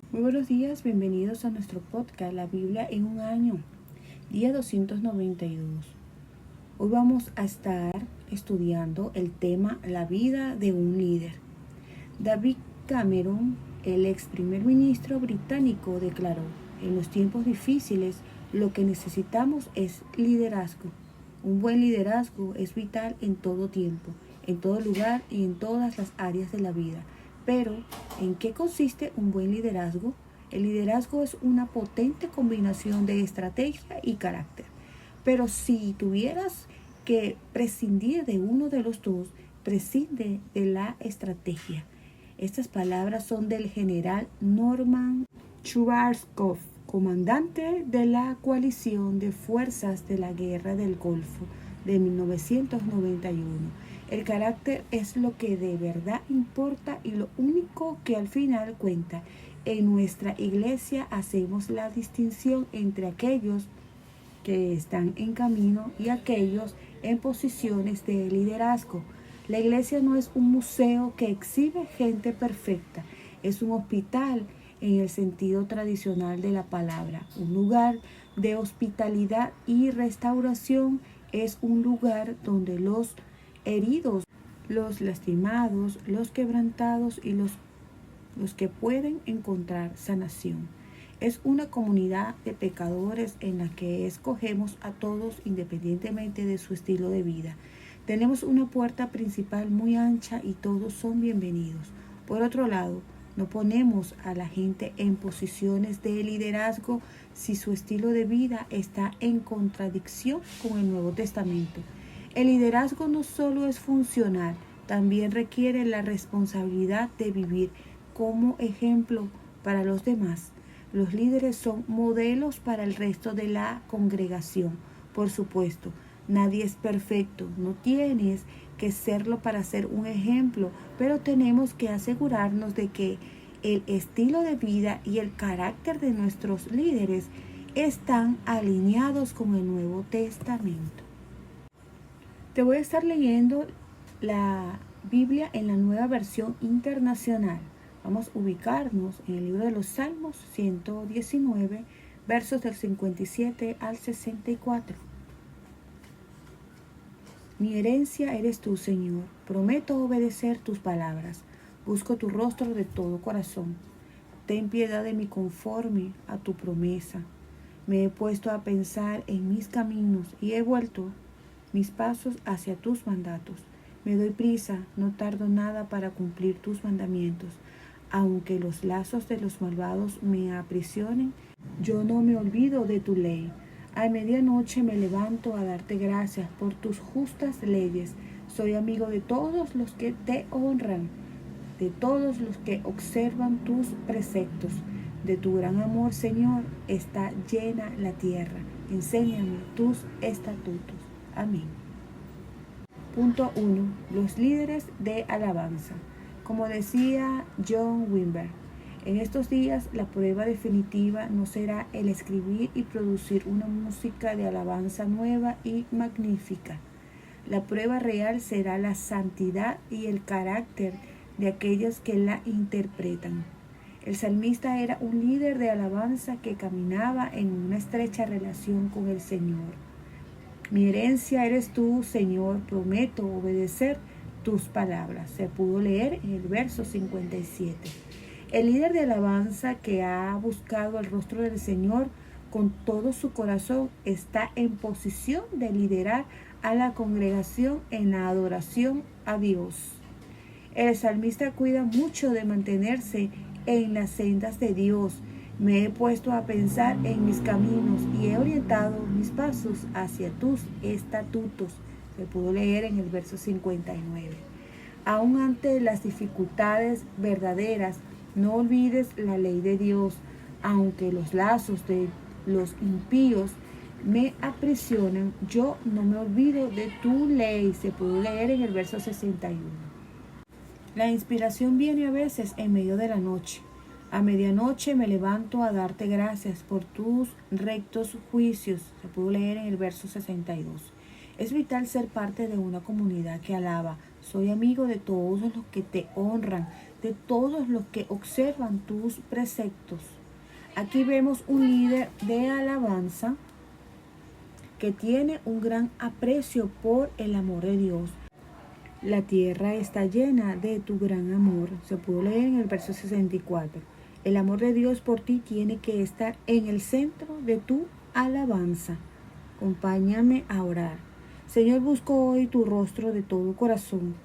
Muy buenos días, bienvenidos a nuestro podcast La Biblia en un año, día 292. Hoy vamos a estar estudiando el tema La vida de un líder. David Cameron, el ex primer ministro británico, declaró: en los tiempos difíciles lo que necesitamos es liderazgo. Un buen liderazgo es vital en todo tiempo, en todo lugar y en todas las áreas de la vida. Pero, ¿en qué consiste un buen liderazgo? El liderazgo es una potente combinación de estrategia y carácter. Pero si tuvieras que prescindir de uno de los dos, prescinde de la estrategia. Estas palabras son del general Norman Schwarzkopf, comandante de la coalición de fuerzas de la Guerra del Golfo de 1991. El carácter es lo que de verdad importa y lo único que al final cuenta. En nuestra iglesia hacemos la distinción entre aquellos que están en camino y aquellos en posiciones de liderazgo. La iglesia no es un museo que exhibe gente perfecta, es un hospital en el sentido tradicional de la palabra, un lugar de hospitalidad y restauración. Es un lugar donde los heridos, los lastimados, los quebrantados y los que pueden encontrar sanación. Es una comunidad de pecadores en la que escogemos a todos independientemente de su estilo de vida. Tenemos una puerta principal muy ancha y todos son bienvenidos. Por otro lado, no ponemos a la gente en posiciones de liderazgo si su estilo de vida está en contradicción con el Nuevo Testamento. El liderazgo no solo es funcional, también requiere la responsabilidad de vivir como ejemplo para los demás. Los líderes son modelos para el resto de la congregación. Por supuesto, nadie es perfecto, no tienes que serlo para ser un ejemplo, pero tenemos que asegurarnos de que el estilo de vida y el carácter de nuestros líderes están alineados con el Nuevo Testamento. Te voy a estar leyendo la Biblia en la Nueva Versión Internacional. Vamos a ubicarnos en el libro de los Salmos 119, versos del 57 al 64. Mi herencia eres tú, Señor. Prometo obedecer tus palabras. Busco tu rostro de todo corazón. Ten piedad de mí conforme a tu promesa. Me he puesto a pensar en mis caminos y he vuelto mis pasos hacia tus mandatos. Me doy prisa, no tardo nada para cumplir tus mandamientos. Aunque los lazos de los malvados me aprisionen, yo no me olvido de tu ley. A medianoche me levanto a darte gracias por tus justas leyes. Soy amigo de todos los que te honran, de todos los que observan tus preceptos. De tu gran amor, Señor, está llena la tierra. Enséñame tus estatutos. Amén. Punto 1. Los líderes de alabanza. Como decía John Wimber, en estos días la prueba definitiva no será el escribir y producir una música de alabanza nueva y magnífica. La prueba real será la santidad y el carácter de aquellos que la interpretan. El salmista era un líder de alabanza que caminaba en una estrecha relación con el Señor. Mi herencia eres tú, Señor, prometo obedecer tus palabras. Se pudo leer en el verso 57. El líder de alabanza que ha buscado el rostro del Señor con todo su corazón está en posición de liderar a la congregación en la adoración a Dios. El salmista cuida mucho de mantenerse en las sendas de Dios. Me he puesto a pensar en mis caminos y he orientado mis pasos hacia tus estatutos. Se pudo leer en el verso 59. Aún ante las dificultades verdaderas, no olvides la ley de Dios. Aunque los lazos de los impíos me aprisionan, yo no me olvido de tu ley. Se pudo leer en el verso 61. La inspiración viene a veces en medio de la noche. A medianoche me levanto a darte gracias por tus rectos juicios. Se pudo leer en el verso 62. Es vital ser parte de una comunidad que alaba. Soy amigo de todos los que te honran. de todos los que observan tus preceptos. Aquí vemos un líder de alabanza que tiene un gran aprecio por el amor de Dios. La tierra está llena de tu gran amor. Se pudo leer en el verso 64. El amor de Dios por ti tiene que estar en el centro de tu alabanza. Acompáñame a orar. Señor, busco hoy tu rostro de todo corazón.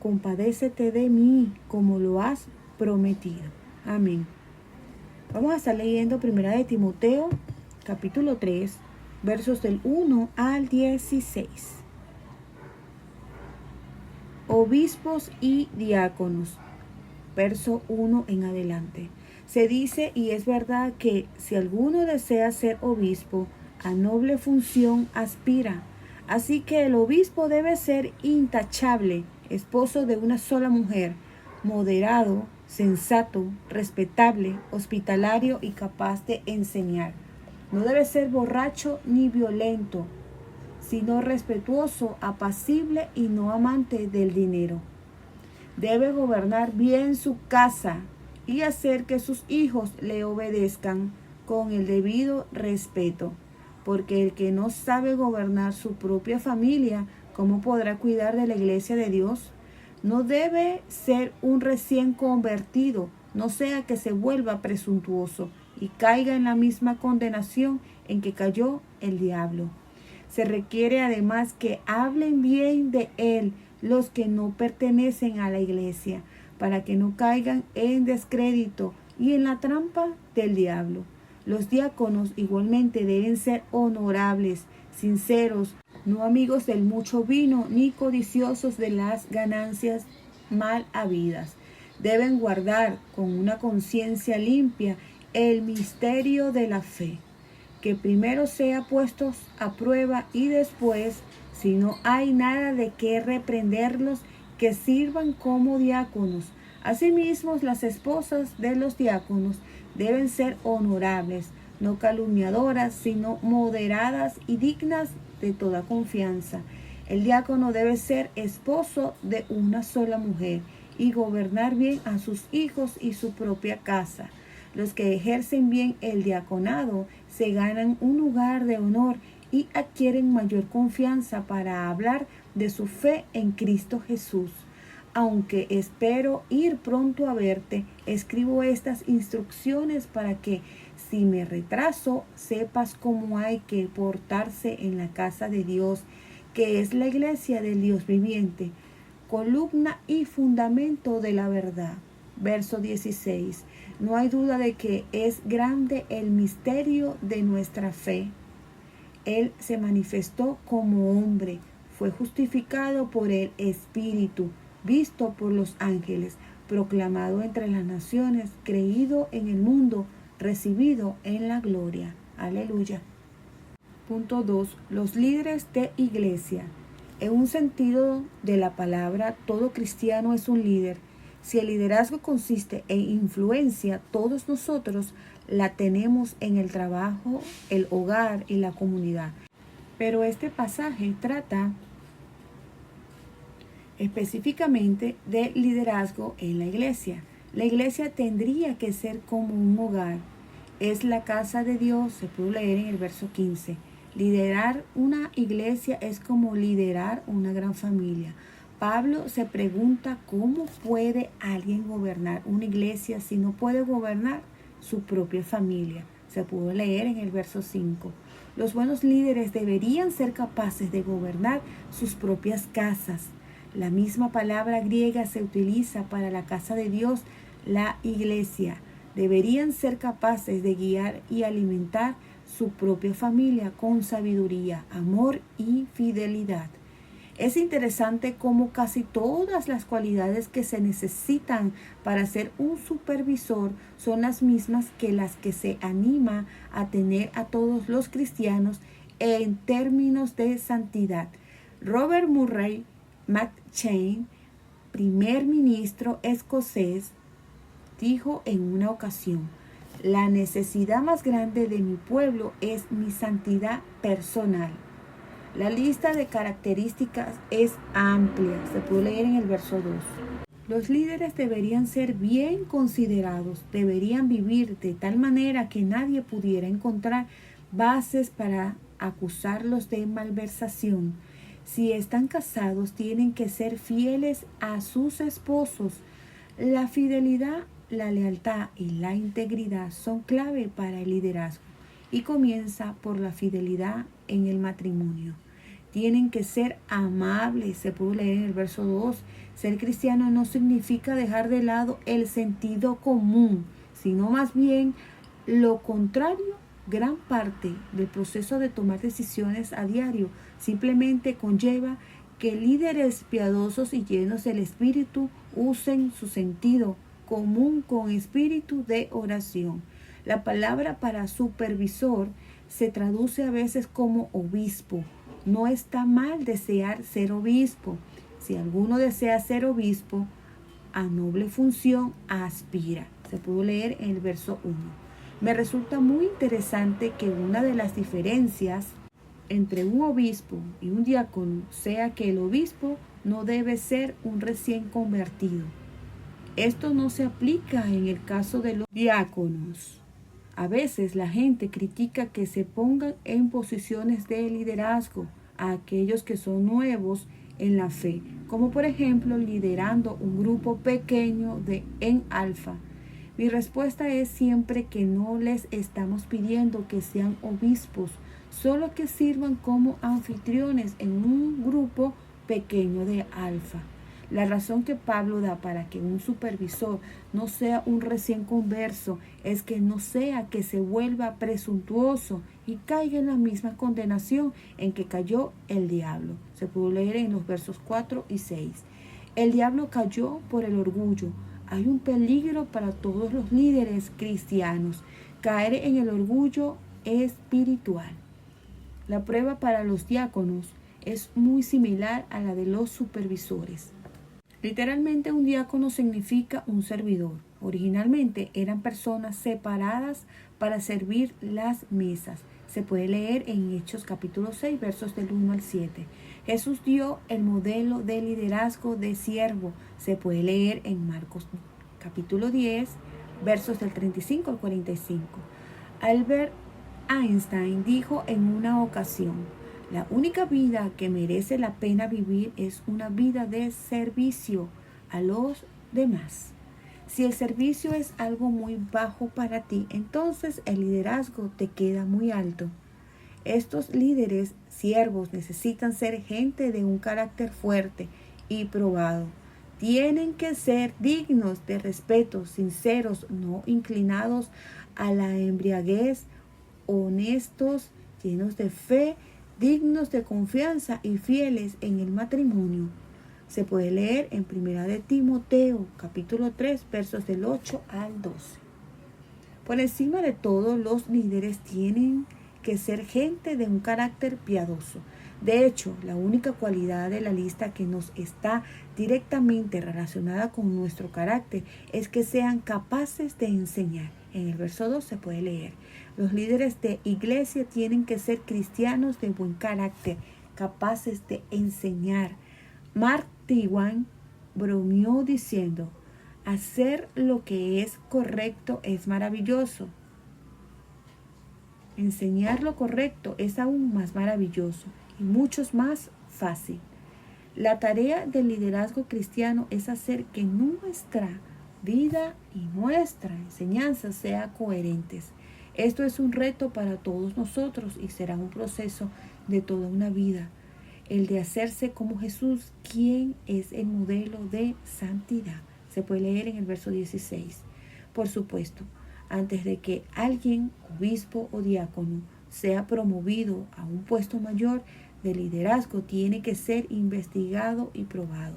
Compadécete de mí como lo has prometido. Amén. Vamos a estar leyendo 1 de Timoteo, capítulo 3, versos del 1 al 16. Obispos y diáconos. Verso 1 en adelante. Se dice y es verdad que si alguno desea ser obispo, a noble función aspira. Así que el obispo debe ser intachable, esposo de una sola mujer, moderado, sensato, respetable, hospitalario y capaz de enseñar. No debe ser borracho ni violento, sino respetuoso, apacible y no amante del dinero. Debe gobernar bien su casa y hacer que sus hijos le obedezcan con el debido respeto, porque el que no sabe gobernar su propia familia, ¿cómo podrá cuidar de la iglesia de Dios? No debe ser un recién convertido, no sea que se vuelva presuntuoso y caiga en la misma condenación en que cayó el diablo. Se requiere además que hablen bien de él los que no pertenecen a la iglesia, para que no caigan en descrédito y en la trampa del diablo. Los diáconos igualmente deben ser honorables, sinceros, no amigos del mucho vino, ni codiciosos de las ganancias mal habidas. Deben guardar con una conciencia limpia el misterio de la fe, que primero sea puestos a prueba y después, si no hay nada de qué reprenderlos, que sirvan como diáconos. Asimismo, las esposas de los diáconos deben ser honorables, no calumniadoras, sino moderadas y dignas de toda confianza. El diácono debe ser esposo de una sola mujer y gobernar bien a sus hijos y su propia casa. Los que ejercen bien el diaconado se ganan un lugar de honor y adquieren mayor confianza para hablar de su fe en Cristo Jesús. Aunque espero ir pronto a verte, escribo estas instrucciones para que, si me retraso, sepas cómo hay que portarse en la casa de Dios, que es la iglesia del Dios viviente, columna y fundamento de la verdad. Verso 16. No hay duda de que es grande el misterio de nuestra fe. Él se manifestó como hombre, fue justificado por el Espíritu, visto por los ángeles, proclamado entre las naciones, creído en el mundo, recibido en la gloria. Aleluya. Punto 2. Los líderes de iglesia. En un sentido de la palabra, todo cristiano es un líder. Si el liderazgo consiste en influencia, todos nosotros la tenemos en el trabajo, el hogar y la comunidad. Pero este pasaje trata específicamente de liderazgo en la iglesia. La iglesia tendría que ser como un hogar. Es la casa de Dios, se puede leer en el verso 15. Liderar una iglesia es como liderar una gran familia. Pablo se pregunta cómo puede alguien gobernar una iglesia si no puede gobernar su propia familia. Se pudo leer en el verso 5. Los buenos líderes deberían ser capaces de gobernar sus propias casas. La misma palabra griega se utiliza para la casa de Dios, la iglesia. Deberían ser capaces de guiar y alimentar su propia familia con sabiduría, amor y fidelidad. Es interesante cómo casi todas las cualidades que se necesitan para ser un supervisor son las mismas que las que se anima a tener a todos los cristianos en términos de santidad. Robert Murray McCheyne, primer ministro escocés, dijo en una ocasión: la necesidad más grande de mi pueblo es mi santidad personal. La lista de características es amplia, se puede leer en el verso 2. Los líderes deberían ser bien considerados, deberían vivir de tal manera que nadie pudiera encontrar bases para acusarlos de malversación. Si están casados, tienen que ser fieles a sus esposos. La fidelidad, la lealtad y la integridad son clave para el liderazgo y comienza por la fidelidad en el matrimonio. Tienen que ser amables, se puede leer en el verso 2. Ser cristiano no significa dejar de lado el sentido común, sino más bien lo contrario. Gran parte del proceso de tomar decisiones a diario simplemente conlleva que líderes piadosos y llenos del Espíritu usen su sentido común con espíritu de oración. La palabra para supervisor se traduce a veces como obispo. No está mal desear ser obispo. Si alguno desea ser obispo, a noble función aspira. Se puede leer en el verso 1. Me resulta muy interesante que una de las diferencias entre un obispo y un diácono sea que el obispo no debe ser un recién convertido. Esto no se aplica en el caso de los diáconos. A veces la gente critica que se pongan en posiciones de liderazgo a aquellos que son nuevos en la fe, como por ejemplo liderando un grupo pequeño en alfa. Mi respuesta es siempre que no les estamos pidiendo que sean obispos, solo que sirvan como anfitriones en un grupo pequeño de alfa. La razón que Pablo da para que un supervisor no sea un recién converso es que no sea que se vuelva presuntuoso y caiga en la misma condenación en que cayó el diablo. Se puede leer en los versos 4 y 6. El diablo cayó por el orgullo. Hay un peligro para todos los líderes cristianos: caer en el orgullo espiritual. La prueba para los diáconos es muy similar a la de los supervisores. Literalmente, un diácono significa un servidor. Originalmente eran personas separadas para servir las mesas. Se puede leer en Hechos capítulo 6, versos del 1 al 7. Jesús dio el modelo de liderazgo de siervo. Se puede leer en Marcos capítulo 10, versos del 35 al 45. Albert Einstein dijo en una ocasión: la única vida que merece la pena vivir es una vida de servicio a los demás. Si el servicio es algo muy bajo para ti, entonces el liderazgo te queda muy alto. Estos líderes siervos necesitan ser gente de un carácter fuerte y probado. Tienen que ser dignos de respeto, sinceros, no inclinados a la embriaguez, honestos, llenos de fe, dignos de confianza y fieles en el matrimonio. Se puede leer en 1 de Timoteo, capítulo 3, versos del 8 al 12. Por encima de todo, los líderes tienen que ser gente de un carácter piadoso. De hecho, la única cualidad de la lista que nos está directamente relacionada con nuestro carácter es que sean capaces de enseñar. En el verso 2 se puede leer: los líderes de iglesia tienen que ser cristianos de buen carácter, capaces de enseñar. Mark Twain bromeó diciendo: hacer lo que es correcto es maravilloso. Enseñar lo correcto es aún más maravilloso y mucho más fácil. La tarea del liderazgo cristiano es hacer que nuestra vida y nuestra enseñanza sean coherentes. Esto es un reto para todos nosotros y será un proceso de toda una vida, el de hacerse como Jesús, quien es el modelo de santidad. Se puede leer en el verso 16. Por supuesto, antes de que alguien, obispo o diácono, sea promovido a un puesto mayor de liderazgo, tiene que ser investigado y probado.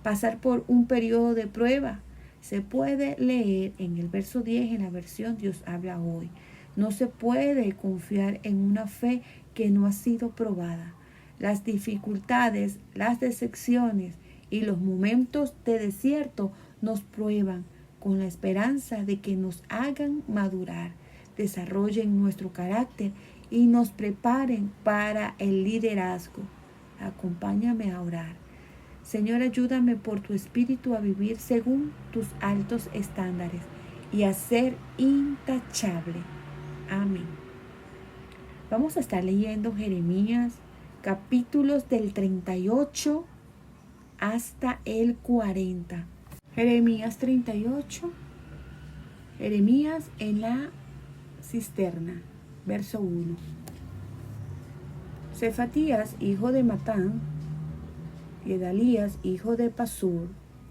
Pasar por un periodo de prueba. Se puede leer en el verso 10 en la versión Dios habla hoy. No se puede confiar en una fe que no ha sido probada. Las dificultades, las decepciones y los momentos de desierto nos prueban con la esperanza de que nos hagan madurar, desarrollen nuestro carácter y nos preparen para el liderazgo. Acompáñame a orar. Señor, ayúdame por tu espíritu a vivir según tus altos estándares y a ser intachable. Amén. Vamos a estar leyendo Jeremías, capítulos del 38 hasta el 40. Jeremías 38. Jeremías en la cisterna, verso 1. Cefatías, hijo de Matán, Gedalías, hijo de Pasur,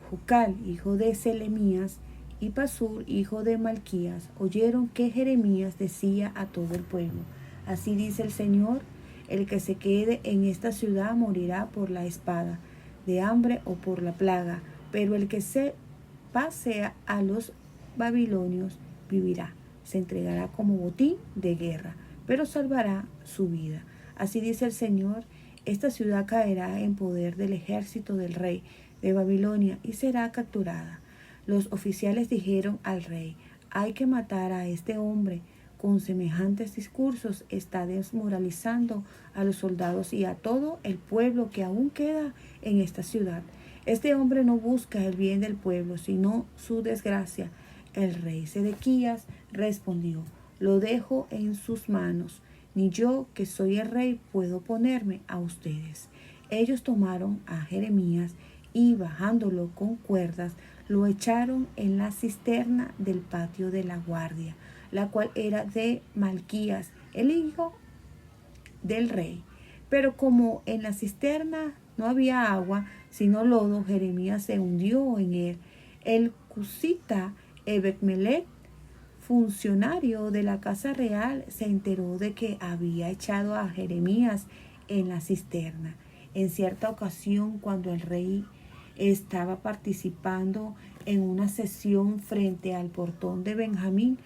Jucal, hijo de Selemías, y Pasur, hijo de Malquías, oyeron que Jeremías decía a todo el pueblo: así dice el Señor, el que se quede en esta ciudad morirá por la espada, de hambre o por la plaga, pero el que se pase a los babilonios vivirá, se entregará como botín de guerra, pero salvará su vida. Así dice el Señor, esta ciudad caerá en poder del ejército del rey de Babilonia y será capturada. Los oficiales dijeron al rey: hay que matar a este hombre. Con semejantes discursos está desmoralizando a los soldados y a todo el pueblo que aún queda en esta ciudad. Este hombre no busca el bien del pueblo, sino su desgracia. El rey Sedequías respondió: lo dejo en sus manos. Ni yo, que soy el rey, puedo ponerme a ustedes. Ellos tomaron a Jeremías y, bajándolo con cuerdas, lo echaron en la cisterna del patio de la guardia, la cual era de Malquías, el hijo del rey. Pero como en la cisterna no había agua, sino lodo, Jeremías se hundió en él. El cusita Ebed-melech, funcionario de la casa real, se enteró de que había echado a Jeremías en la cisterna. En cierta ocasión, cuando el rey estaba participando en una sesión frente al portón de Benjamín,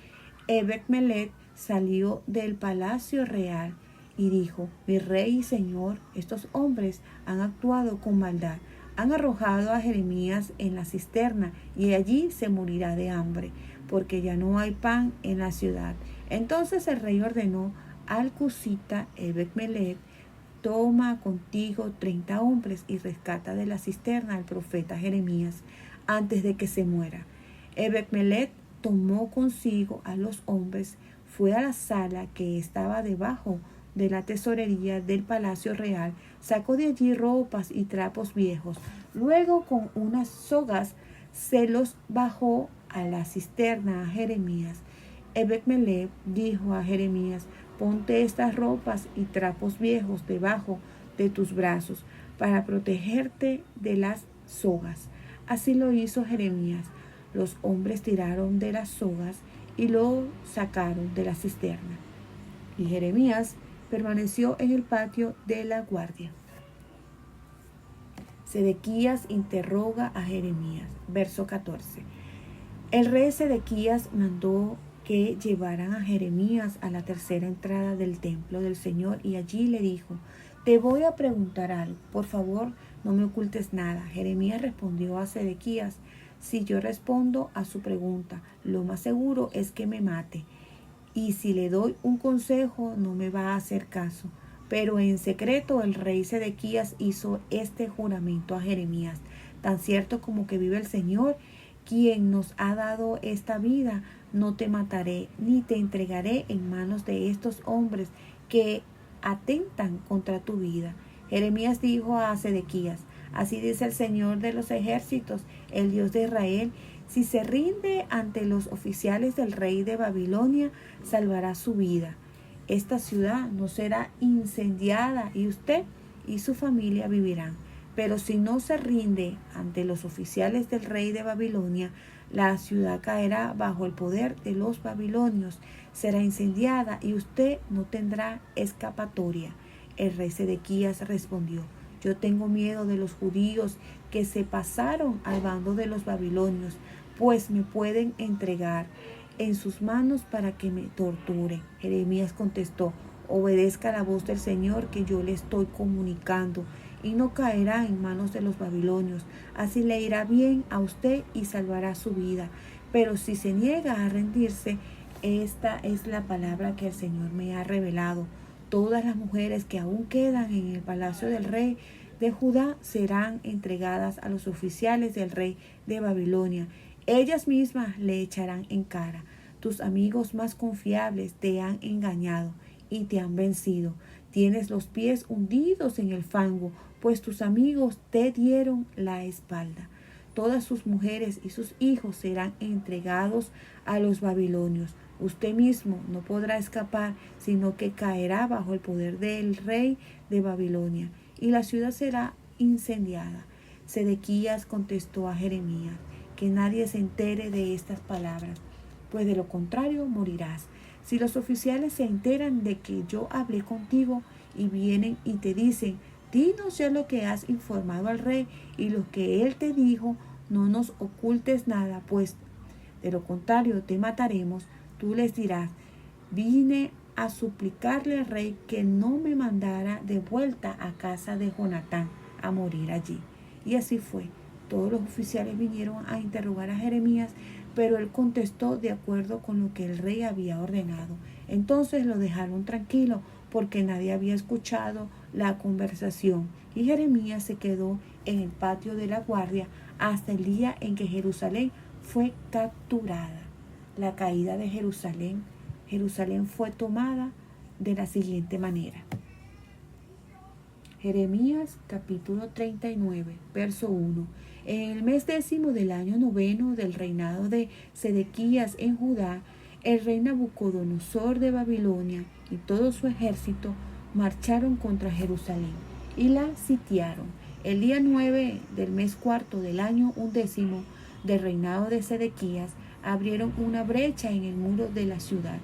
Ebed-melech salió del palacio real y dijo: mi rey y señor, estos hombres han actuado con maldad. Han arrojado a Jeremías en la cisterna y allí se morirá de hambre, porque ya no hay pan en la ciudad. Entonces el rey ordenó al cusita Ebed-melech: toma contigo 30 hombres y rescata de la cisterna al profeta Jeremías antes de que se muera. Ebed-melech tomó consigo a los hombres, fue a la sala que estaba debajo de la tesorería del palacio real, sacó de allí ropas y trapos viejos. Luego, con unas sogas, se los bajó a la cisterna a Jeremías. Ebed-melech dijo a Jeremías: ponte estas ropas y trapos viejos debajo de tus brazos para protegerte de las sogas. Así lo hizo Jeremías. Los hombres tiraron de las sogas y lo sacaron de la cisterna. Y Jeremías permaneció en el patio de la guardia. Sedequías interroga a Jeremías. Verso 14. El rey Sedequías mandó que llevaran a Jeremías a la tercera entrada del templo del Señor y allí le dijo: te voy a preguntar algo, por favor no me ocultes nada. Jeremías respondió a Sedequías: si yo respondo a su pregunta, lo más seguro es que me mate. Y si le doy un consejo, no me va a hacer caso. Pero en secreto el rey Sedequías hizo este juramento a Jeremías: tan cierto como que vive el Señor, quien nos ha dado esta vida, no te mataré, ni te entregaré en manos de estos hombres que atentan contra tu vida. Jeremías dijo a Sedequías: así dice el Señor de los ejércitos, el Dios de Israel: si se rinde ante los oficiales del rey de Babilonia, salvará su vida. Esta ciudad no será incendiada y usted y su familia vivirán. Pero si no se rinde ante los oficiales del rey de Babilonia, la ciudad caerá bajo el poder de los babilonios, será incendiada y usted no tendrá escapatoria. El rey Sedequías respondió: yo tengo miedo de los judíos que se pasaron al bando de los babilonios, pues me pueden entregar en sus manos para que me torturen. Jeremías contestó: obedezca la voz del Señor que yo le estoy comunicando, y no caerá en manos de los babilonios. Así le irá bien a usted y salvará su vida. Pero si se niega a rendirse, esta es la palabra que el Señor me ha revelado: todas las mujeres que aún quedan en el palacio del rey de Judá serán entregadas a los oficiales del rey de Babilonia. Ellas mismas le echarán en cara: tus amigos más confiables te han engañado y te han vencido. Tienes los pies hundidos en el fango, pues tus amigos te dieron la espalda. Todas sus mujeres y sus hijos serán entregados a los babilonios. Usted mismo no podrá escapar, sino que caerá bajo el poder del rey de Babilonia, y la ciudad será incendiada. Sedequías contestó a Jeremías: que nadie se entere de estas palabras, pues de lo contrario morirás. Si los oficiales se enteran de que yo hablé contigo y vienen y te dicen: dinos ya lo que has informado al rey y lo que él te dijo, no nos ocultes nada, pues de lo contrario te mataremos. Tú les dirás: vine a suplicarle al rey que no me mandara de vuelta a casa de Jonatán a morir allí. Y así fue. Todos los oficiales vinieron a interrogar a Jeremías, pero él contestó de acuerdo con lo que el rey había ordenado. Entonces lo dejaron tranquilo, porque nadie había escuchado la conversación, y Jeremías se quedó en el patio de la guardia hasta el día en que Jerusalén fue capturada. La caída de Jerusalén. Jerusalén fue tomada de la siguiente manera. Jeremías capítulo 39, verso 1. En el mes 10º del año 9 del reinado de Sedequías en Judá, el rey Nabucodonosor de Babilonia y todo su ejército marcharon contra Jerusalén y la sitiaron. El día 9 del mes 4 del año 11 del reinado de Sedequías, abrieron una brecha en el muro de la ciudad,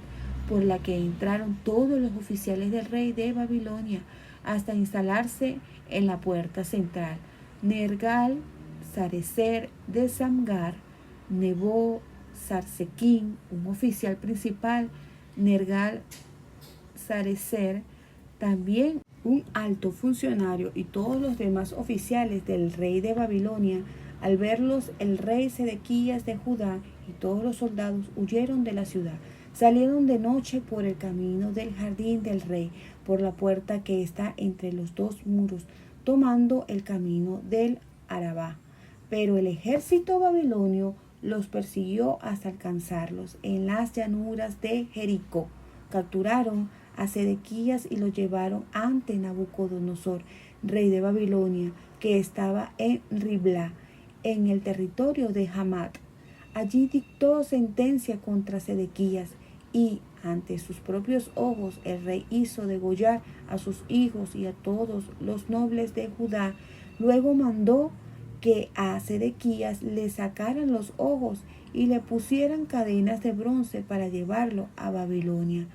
por la que entraron todos los oficiales del rey de Babilonia, hasta instalarse en la puerta central. Nergal Sarecer de Samgar, Nebo Sarsequín, un oficial principal, Nergal Sarecer, también un alto funcionario, y todos los demás oficiales del rey de Babilonia. Al verlos, el rey Sedequías de Judá y todos los soldados huyeron de la ciudad. Salieron de noche por el camino del jardín del rey, por la puerta que está entre los dos muros, tomando el camino del Arabá. Pero el ejército babilonio los persiguió hasta alcanzarlos en las llanuras de Jericó. Capturaron a Sedequías y lo llevaron ante Nabucodonosor, rey de Babilonia, que estaba en Ribla, en el territorio de Hamat. Allí dictó sentencia contra Sedequías, y ante sus propios ojos el rey hizo degollar a sus hijos y a todos los nobles de Judá. Luego mandó que a Sedequías le sacaran los ojos y le pusieran cadenas de bronce para llevarlo a Babilonia.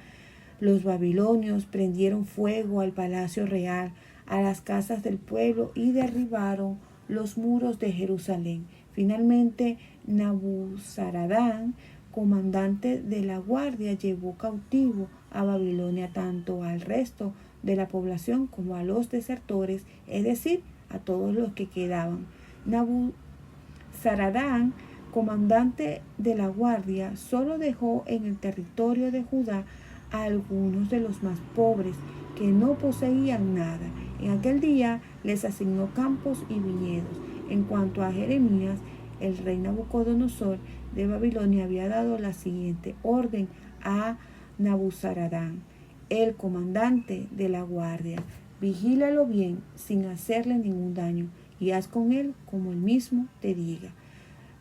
Los babilonios prendieron fuego al palacio real, a las casas del pueblo, y derribaron los muros de Jerusalén. Finalmente, Nabuzaradán, comandante de la guardia, llevó cautivo a Babilonia tanto al resto de la población como a los desertores, es decir, a todos los que quedaban. Nabuzaradán, comandante de la guardia, solo dejó en el territorio de Judá a algunos de los más pobres, que no poseían nada. En aquel día les asignó campos y viñedos. En cuanto a Jeremías, el rey Nabucodonosor de Babilonia había dado la siguiente orden a Nabuzaradán, el comandante de la guardia: vigílalo bien, sin hacerle ningún daño, y haz con él como él mismo te diga.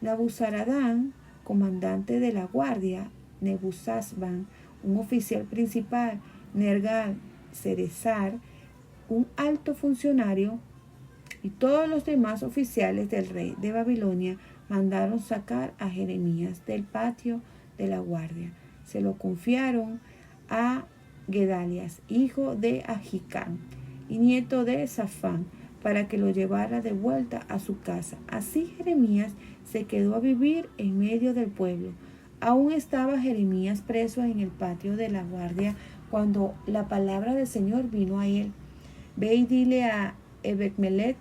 Nabuzaradán, comandante de la guardia, Nebuzazban, un oficial principal, Nergal Sarecer, un alto funcionario, y todos los demás oficiales del rey de Babilonia mandaron sacar a Jeremías del patio de la guardia. Se lo confiaron a Gedalias, hijo de Ahicam y nieto de Safán, para que lo llevara de vuelta a su casa. Así Jeremías se quedó a vivir en medio del pueblo. Aún estaba Jeremías preso en el patio de la guardia cuando la palabra del Señor vino a él. Ve y dile a Ebed-Melech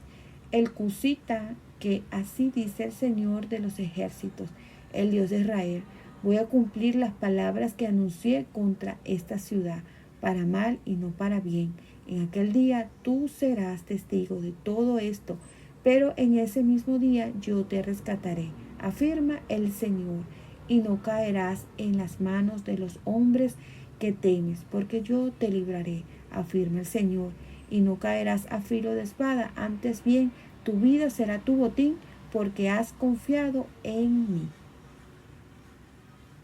el cusita que así dice el Señor de los ejércitos, el Dios de Israel: voy a cumplir las palabras que anuncié contra esta ciudad, para mal y no para bien. En aquel día tú serás testigo de todo esto, pero en ese mismo día yo te rescataré, afirma el Señor, y no caerás en las manos de los hombres que temes, porque yo te libraré, afirma el Señor, y no caerás a filo de espada, antes bien tu vida será tu botín, porque has confiado en mí.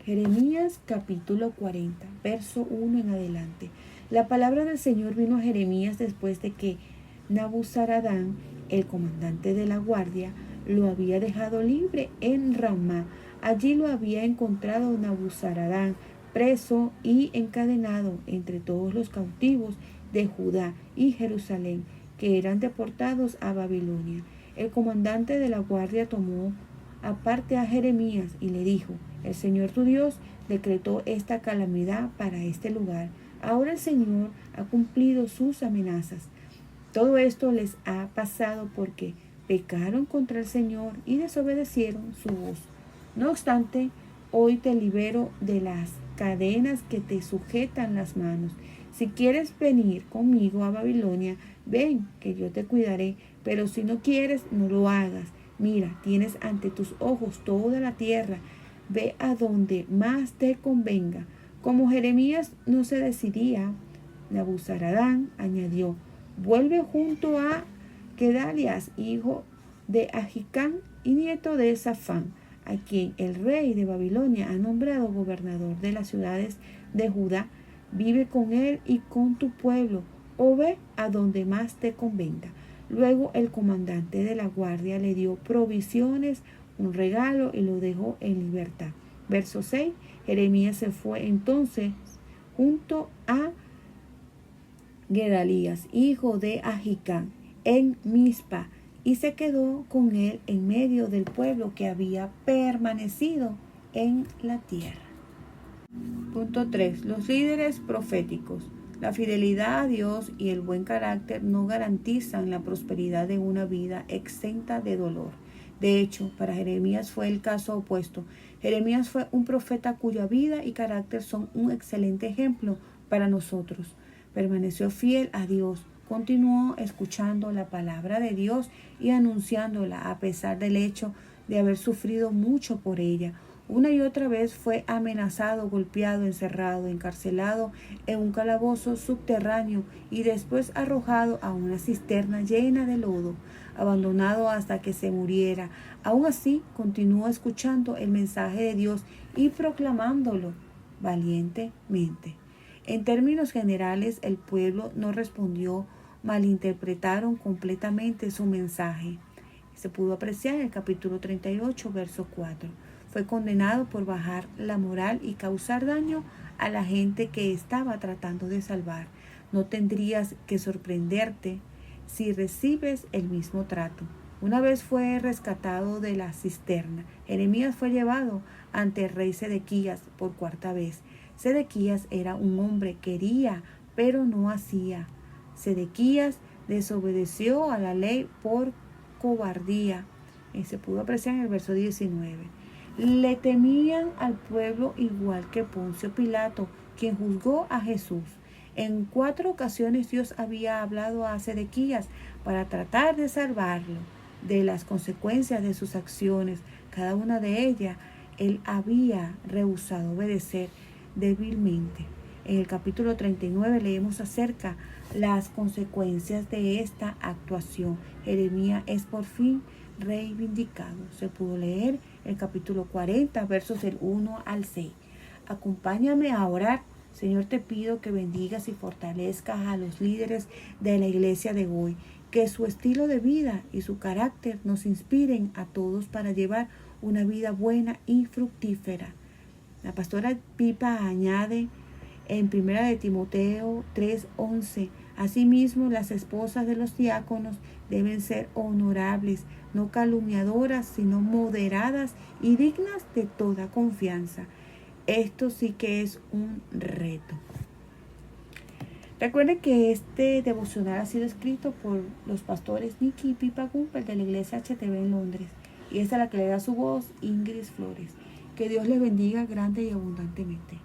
Jeremías capítulo 40, verso 1 en adelante. La palabra del Señor vino a Jeremías después de que Nabuzaradán, el comandante de la guardia, lo había dejado libre en Ramá. Allí lo había encontrado Nabuzaradán, preso y encadenado entre todos los cautivos de Judá y Jerusalén, que eran deportados a Babilonia. El comandante de la guardia tomó aparte a Jeremías y le dijo: el Señor tu Dios decretó esta calamidad para este lugar. Ahora el Señor ha cumplido sus amenazas. Todo esto les ha pasado porque pecaron contra el Señor y desobedecieron su voz. No obstante, hoy te libero de las cadenas que te sujetan las manos. Si quieres venir conmigo a Babilonia, ven, que yo te cuidaré, pero si no quieres, no lo hagas. Mira, tienes ante tus ojos toda la tierra. Ve a donde más te convenga. Como Jeremías no se decidía, Nabuzaradán añadió: vuelve junto a Gedalias, hijo de Ahicam y nieto de Safán, a quien el rey de Babilonia ha nombrado gobernador de las ciudades de Judá. Vive con él y con tu pueblo, o ve a donde más te convenga. Luego el comandante de la guardia le dio provisiones, un regalo, y lo dejó en libertad. Verso 6. Jeremías se fue entonces junto a Gedalías, hijo de Ahicam, en Mizpa, y se quedó con él en medio del pueblo que había permanecido en la tierra. Punto 3. Los líderes proféticos. La fidelidad a Dios y el buen carácter no garantizan la prosperidad de una vida exenta de dolor. De hecho, para Jeremías fue el caso opuesto. Jeremías fue un profeta cuya vida y carácter son un excelente ejemplo para nosotros. Permaneció fiel a Dios, continuó escuchando la palabra de Dios y anunciándola a pesar del hecho de haber sufrido mucho por ella. Una y otra vez fue amenazado, golpeado, encerrado, encarcelado en un calabozo subterráneo y después arrojado a una cisterna llena de lodo, abandonado hasta que se muriera. Aún así, continuó escuchando el mensaje de Dios y proclamándolo valientemente. En términos generales, el pueblo no respondió, malinterpretaron completamente su mensaje. Se pudo apreciar en el capítulo 38, verso 4. Fue condenado por bajar la moral y causar daño a la gente que estaba tratando de salvar. No tendrías que sorprenderte si recibes el mismo trato. Una vez fue rescatado de la cisterna, Jeremías fue llevado ante el rey Sedequías por cuarta vez. Sedequías era un hombre que quería, pero no hacía. Sedequías desobedeció a la ley por cobardía. Se pudo apreciar en el verso 19. Le temían al pueblo igual que Poncio Pilato, quien juzgó a Jesús. En 4 ocasiones Dios había hablado a Sedequías para tratar de salvarlo de las consecuencias de sus acciones. Cada una de ellas él había rehusado obedecer débilmente. En el capítulo 39 leemos acerca las consecuencias de esta actuación. Jeremías es por fin reivindicado. Se pudo leer el capítulo 40, versos del 1 al 6. Acompáñame a orar. Señor, te pido que bendigas y fortalezcas a los líderes de la iglesia de hoy, que su estilo de vida y su carácter nos inspiren a todos para llevar una vida buena y fructífera. La pastora Pipa añade en 1 de Timoteo 3:11, asimismo las esposas de los diáconos deben ser honorables, no calumniadoras, sino moderadas y dignas de toda confianza. Esto sí que es un reto. Recuerden que este devocional ha sido escrito por los pastores Nicky y Pipa Gumpel de la iglesia HTV en Londres. Y esta es la que le da su voz, Ingrid Flores. Que Dios les bendiga grande y abundantemente.